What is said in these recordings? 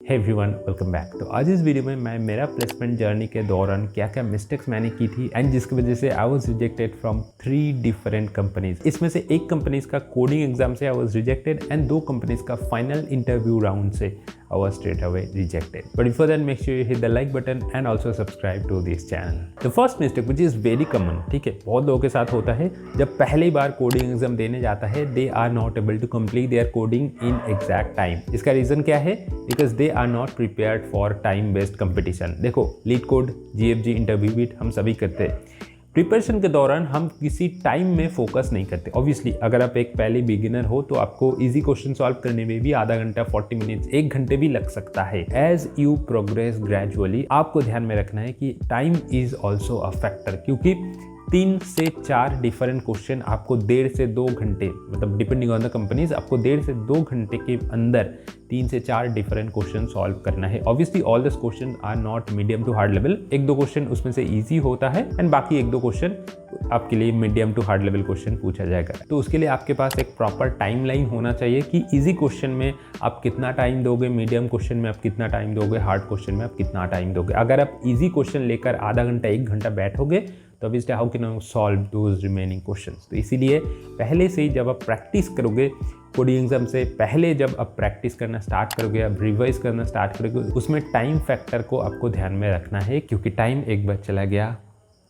Hey everyone, welcome back. तो आज इस वीडियो में मैं मेरा प्लेसमेंट जर्नी के दौरान क्या क्या मिस्टेक्स मैंने की थी एंड जिसकी वजह से आई was rejected from 3 different companies. इसमें से एक कंपनीज का कोडिंग एग्जाम से आई वाज रिजेक्टेड एंड 2 कंपनीज का फाइनल इंटरव्यू राउंड से I was straight away rejected. But before that, make sure you hit the like button and also subscribe to this channel. The first mistake, which is very common, ठीक है, बहुत लोगों के साथ होता है, जब पहली बार कोडिंग एग्जाम देने जाता है, they are not able to complete their coding in exact time. इसका रीज़न क्या है? Because they are not prepared for time based competition. देखो, LeetCode, GFG, InterviewBit हम सभी करते हैं। प्रिपरेशन के दौरान हम किसी टाइम में फोकस नहीं करते। ऑब्वियसली अगर आप एक पहले बिगिनर हो तो आपको इजी क्वेश्चन सॉल्व करने में भी आधा घंटा, 40 मिनट्स, 1 घंटे भी लग सकता है। एज यू प्रोग्रेस ग्रेजुअली आपको ध्यान में रखना है कि time is also a factor, क्योंकि 3 से 4 डिफरेंट क्वेश्चन आपको 1.5 से 2 घंटे, मतलब डिपेंडिंग ऑन द कंपनीज, आपको 1.5 से 2 घंटे के अंदर 3 से 4 डिफरेंट क्वेश्चन सॉल्व करना है। Obviously all this question are not medium to hard level, 1-2 question उसमें से इजी होता है एंड बाकी 1-2 क्वेश्चन आपके लिए medium to hard level question पूछा जाएगा। तो उसके लिए आपके पास एक प्रॉपर टाइम लाइन होना चाहिए कि इजी क्वेश्चन में आप कितना टाइम दोगे, मीडियम क्वेश्चन में आप कितना टाइम दोगे, हार्ड क्वेश्चन में आप कितना टाइम दोगे। अगर आप इजी क्वेश्चन लेकर आधा घंटा, 1 घंटा बैठोगे तो obviously how can you solve those remaining questions. तो इसीलिए पहले से ही जब आप प्रैक्टिस करोगे, कोडिंग एग्जाम से पहले जब आप प्रैक्टिस करना स्टार्ट करोगे, आप रिवाइज करना स्टार्ट करोगे, उसमें टाइम फैक्टर को आपको ध्यान में रखना है, क्योंकि टाइम एक बार चला गया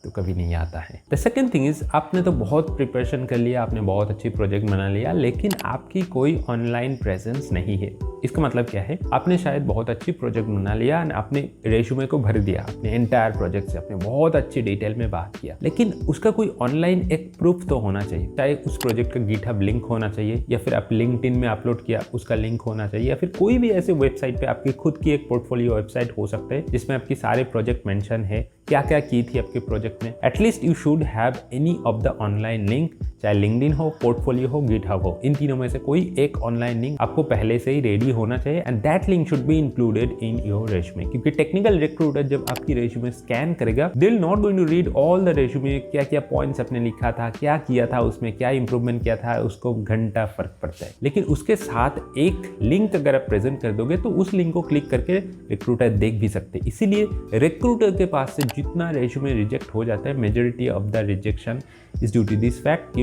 तो कभी नहीं आता है। द सेकेंड थिंग इज, आपने तो बहुत प्रिपरेशन कर लिया, आपने बहुत अच्छी प्रोजेक्ट बना लिया, लेकिन आपकी कोई ऑनलाइन प्रेजेंस नहीं है। इसका मतलब क्या है? आपने शायद बहुत अच्छी प्रोजेक्ट बना लिया एंड आपने रेज्यूमे को भर दिया अपने एंटायर प्रोजेक्ट से, आपने बहुत अच्छी डिटेल में बात किया, लेकिन उसका कोई ऑनलाइन एक प्रूफ तो होना चाहिए। चाहे उस प्रोजेक्ट का गिटहब लिंक होना चाहिए, या फिर आप लिंक्डइन में अपलोड किया उसका लिंक होना चाहिए, या फिर कोई भी ऐसे वेबसाइट पे आपकी खुद की एक पोर्टफोलियो वेबसाइट हो सकता है जिसमें आपकी सारे प्रोजेक्ट मेंशन है, क्या क्या की थी आपके प्रोजेक्ट में। At least you should have any of the online link, चाहे लिंक्डइन हो, पोर्टफोलियो हो, गिटहब हो, इन तीनों में से कोई एक ऑनलाइन लिंक आपको पहले से ही रेडी होना चाहिए and that link should be included in your resume. क्योंकि टेक्निकल रिक्रूटर जब आपकी रेज्यूमे स्कैन करेगा, they will not going to read all the resume, क्या क्या पॉइंट्स आपने लिखा था, क्या किया था उसमें, क्या इंप्रूवमेंट किया था, उसको घंटा फर्क पड़ता है। लेकिन उसके साथ एक लिंक अगर आप प्रेजेंट कर दोगे तो उस लिंक को क्लिक करके रिक्रूटर देख भी सकते हैं। इसीलिए रिक्रूटर के पास से जितना रेज्यूमे रिजेक्ट हो जाता है, majority of the rejection is due to this fact कि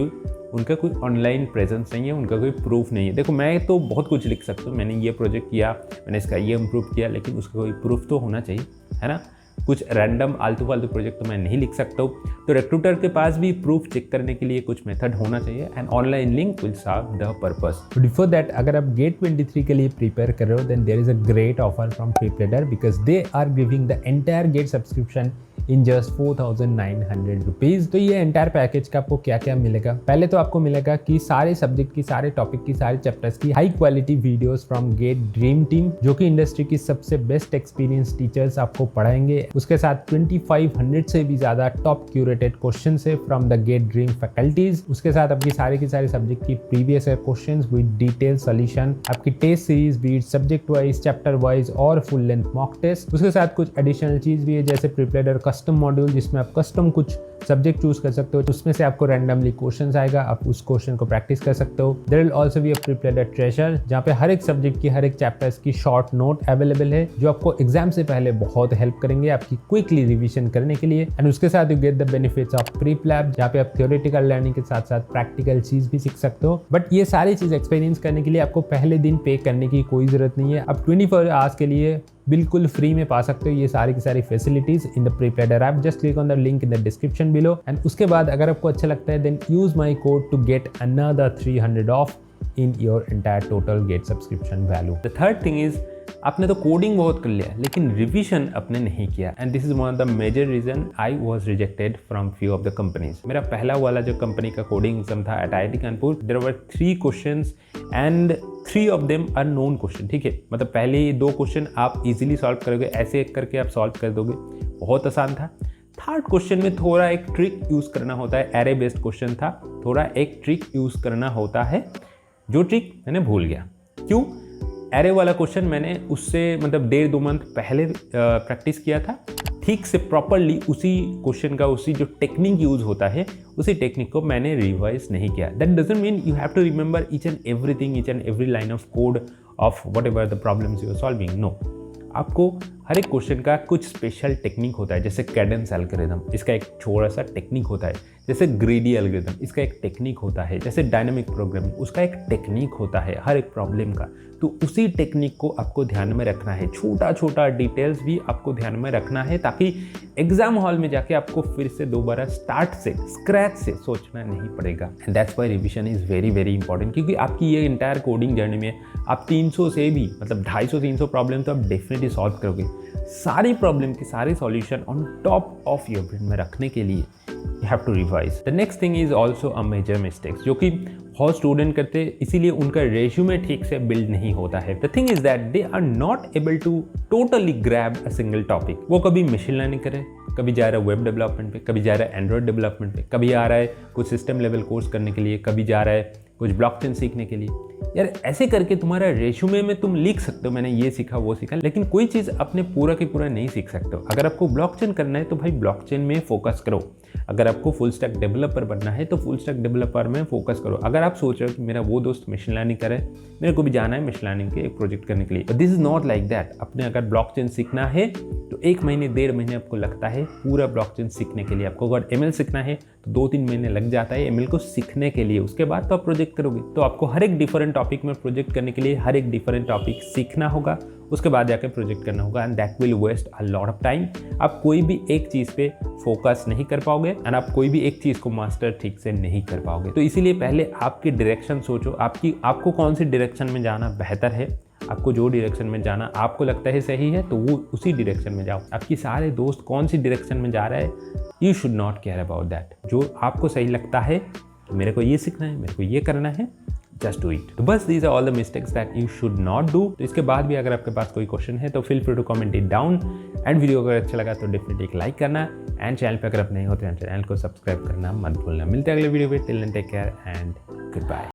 उनका कोई ऑनलाइन प्रेजेंस नहीं है, उनका कोई प्रूफ नहीं है। देखो, मैं तो बहुत कुछ लिख सकता हूँ, मैंने ये प्रोजेक्ट किया, मैंने इसका ये इम्प्रूव किया, लेकिन उसका कोई प्रूफ तो होना चाहिए, है ना। कुछ रैंडम आलतू फालतू प्रोजेक्ट तो मैं नहीं लिख सकता हूँ। तो रिक्रूटर के पास भी प्रूफ चेक करने के लिए कुछ मेथड होना चाहिए and online link will serve the purpose. Before that, अगर आप गेट 23 के लिए प्रिपेयर कर रहे हो, then there is a great offer from PrepLadder because they are giving the entire GATE subscription in just 4,900 rupees. तो ये एंटायर पैकेज का आपको क्या क्या मिलेगा? पहले तो आपको मिलेगा कि सारे सब्जेक्ट की, सारे टॉपिक की, सारे चैप्टर्स की high quality videos from GATE dream team, जो कि इंडस्ट्री की सबसे बेस्ट एक्सपीरियंस टीचर्स आपको पढ़ाएंगे। उसके साथ 2500 से भी ज़्यादा टॉप क्यूरेटेड क्वेश्चन है from the GATE dream faculties. उसके साथ आपकी सारे की सारे सब्जेक्ट की previous question with detail solution, आपकी टेस्ट सीरीज भी सब्जेक्ट वाइज, चैप्टर वाइज और फुल लेंथ मॉक टेस्ट। उसके साथ कुछ एडिशनल चीज़ भी है, जैसे प्रीप्लेडर कस्टम मॉड्यूल, जिसमें आप कस्टम कुछ सब्जेक्ट चूज कर सकते हो, उसमें से आपको रैंडमली क्वेश्चंस आएगा, आप उस क्वेश्चन को प्रैक्टिस कर सकते हो। There will also be a PrepLadder treasure, जहाँ पे हर एक सब्जेक्ट की, हर एक चैप्टर्स की शॉर्ट नोट अवेलेबल है, जो आपको एग्जाम से पहले बहुत हेल्प करेंगे आपकी क्विकली रिवीजन करने के लिए। एंड उसके साथ you get the benefits of prep lab, जहाँ पे आप थ्योरेटिकल लर्निंग के साथ साथ प्रैक्टिकल चीज भी सीख सकते हो। बट ये सारी चीज एक्सपीरियंस करने के लिए आपको पहले दिन पे करने की कोई जरूरत नहीं है। आप 24 आवर्स के लिए बिल्कुल फ्री में पा सकते हो ये सारी की सारी facilities in the PrepLadder app. Just click on the link in the description below and उसके बाद अगर आपको अच्छा लगता है, then use my code to get another 300 off in your entire total GATE subscription value. The third thing is, आपने तो coding बहुत कर लिया लेकिन रिवीजन आपने नहीं किया and this is one of the major reason I was rejected from few of the companies. मेरा पहला वाला जो कंपनी का कोडिंग एग्जाम था at IIT Kanpur, there were 3 questions and 3 of them are known question. ठीक है, मतलब पहले 2 क्वेश्चन आप इजीली सॉल्व करोगे, ऐसे करके आप सॉल्व कर दोगे, बहुत आसान था। थर्ड क्वेश्चन में थोड़ा एक ट्रिक यूज करना होता है, एरे बेस्ड क्वेश्चन था, थोड़ा एक ट्रिक यूज करना होता है, जो ट्रिक मैंने भूल गया। क्यों? एरे वाला क्वेश्चन मैंने उससे मतलब 1.5-2 मंथ पहले प्रैक्टिस किया था, ठीक से प्रॉपरली उसी क्वेश्चन का उसी जो टेक्निक यूज होता है उसी टेक्निक को मैंने रिवाइज नहीं किया। That doesn't mean you have to remember each and everything, each and every line of code of whatever the problems you are solving. No, आपको हर एक क्वेश्चन का कुछ स्पेशल टेक्निक होता है। जैसे कैडेंस एल्गोरिथम, इसका एक छोटा सा टेक्निक होता है। जैसे ग्रेडी एल्गोरिथम, इसका एक टेक्निक होता है। जैसे डायनामिक प्रोग्रामिंग, उसका एक टेक्निक होता है हर एक प्रॉब्लम का। तो उसी टेक्निक को आपको ध्यान में रखना है, छोटा छोटा डिटेल्स भी आपको ध्यान में रखना है, ताकि एग्जाम हॉल में जाके आपको फिर से दोबारा स्टार्ट से स्क्रैच से सोचना नहीं पड़ेगा। And that's why revision is very very important, क्योंकि आपकी ये इंटायर कोडिंग जर्नी में आप 300 से भी मतलब 250-300 प्रॉब्लम तो आप डेफिनेटली सॉल्व करोगे। सारी प्रॉब्लम के सारे solution on top of your brain में रखने के लिए you have to revise. The next thing is also a major mistakes, जो कि बहुत स्टूडेंट करते हैं, इसीलिए उनका रेज्यूमे ठीक से बिल्ड नहीं होता है। The thing is that they are not able to totally grab a single topic. वो कभी मशीन लर्निंग करे, कभी जा रहा है वेब डेवलपमेंट पे, कभी जा रहा है एंड्रॉयड डेवलपमेंट पे, कभी आ रहा है कुछ सिस्टम लेवल कोर्स करने के लिए, कभी जा रहा है कुछ ब्लॉकचेन सीखने के लिए। यार ऐसे करके तुम्हारा रेज्यूमे में तुम लिख सकते हो मैंने ये सीखा वो सीखा, लेकिन कोई चीज़ अपने पूरा की पूरा नहीं सीख सकते हो। अगर आपको ब्लॉकचेन करना है तो भाई ब्लॉकचेन में फोकस करो। अगर आपको फुल स्टैक डेवलपर बनना है तो फुल स्टैक डेवलपर में फोकस करो। अगर आप सोच रहे हो कि मेरा वो दोस्त मशीन लर्निंग करे, मेरे को भी जाना है मशीन लर्निंग के एक प्रोजेक्ट करने के लिए, this is not like that. अपने अगर ब्लॉकचेन सीखना है तो 1 महीने 1.5 महीने आपको लगता है पूरा ब्लॉकचेन सीखने के लिए। आपको अगर ML सीखना है तो 2-3 महीने लग जाता है ML को सीखने के लिए। उसके बाद तो आप प्रोजेक्ट करोगे। तो आपको हर एक डिफरेंट टॉपिक में प्रोजेक्ट करने के लिए हर एक डिफरेंट टॉपिक सीखना होगा, उसके बाद जाकर प्रोजेक्ट करना होगा, and that will waste a lot of time. आप कोई भी एक चीज़ पे फोकस नहीं कर पाओगे एंड आप कोई भी एक चीज़ को मास्टर ठीक से नहीं कर पाओगे। तो इसीलिए पहले आपकी डायरेक्शन सोचो, आपको कौन सी डायरेक्शन में जाना बेहतर है। आपको जो डायरेक्शन में जाना आपको लगता है सही है तो वो उसी डायरेक्शन में जाओ। आपकी सारे दोस्त कौन सी डायरेक्शन में जा रहा है, you should not care about that. जो आपको सही लगता है कि मेरे को ये सीखना है, मेरे को ये करना है, जस्ट डू इट। तो बस these are all the mistakes that you should not do. तो इसके बाद भी अगर आपके पास कोई क्वेश्चन है तो feel free to comment it down, and video अगर अच्छा लगा तो डेफिनेटली एक लाइक करना, एंड चैनल पे अगर आप नहीं होते हैं चैनल को सब्सक्राइब करना मत भूलना। मिलते हैं अगले वीडियो पे, till then take care and good bye.